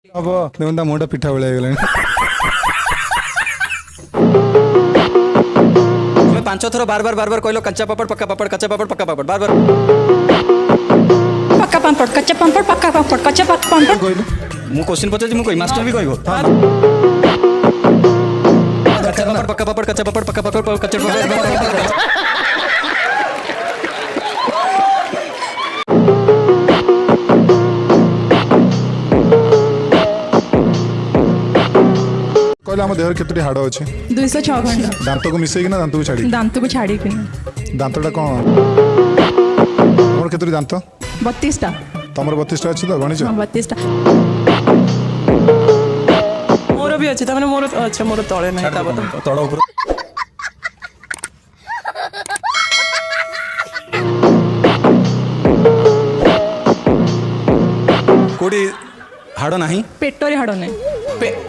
अब देखो मुंडा पिठा भलिया गलानी तुम्हें 5 थर बार बार कहलो कच्चा पापड़ पक्का पापड़ कच्चा पापड़ पक्का पापड़ बार बार पक्का पापड़ कच्चा पापड़ पक्का पापड़ कच्चा पापड़ कहलु मु क्वेश्चन पचार मु कहि मास्टर भी कहबो कच्चा पापड़ पक्का पापड़ कच्चा पापड़ पक्का पापड़ कच्चा पापड़ कहले आम देहर केतोटी हाड़ अच्छे 206 घंटा दांत को मिसेकी ना दांत को छाड़ी दांत को छाड़ी दांतटा कौन तुम केतोटी दांत 32टा तुम 32टा अच्छे तो गणिच 32टा मोर भी अच्छे ताने मोर अच्छा मोर तळे नाही ता बता तड़ ऊपर कोडी हाड़ नाही पेटरे हाड़ नहीं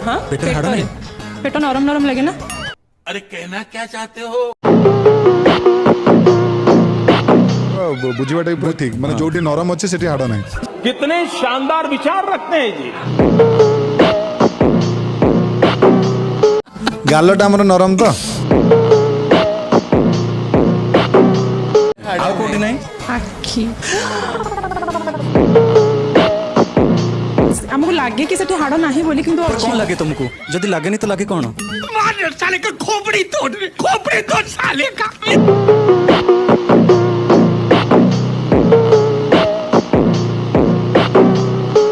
हां पेटरे हाड़ नाही पेट नरम नरम लगे ना बुझीबाटा पूरा ठीक माने जोटी नरम अच्छे सेठी हाड़ नाही कितने शानदार विचार रखते हैं जी। गालटा हमर नरम तो आउ कोडी नाही आखी हमको लगे कि सेठी हाड़ नहीं बोली किंतु कौन लगे तुमको जदि लगे नहीं तो लगे कौन साले का खोपड़ी तोड़ साले का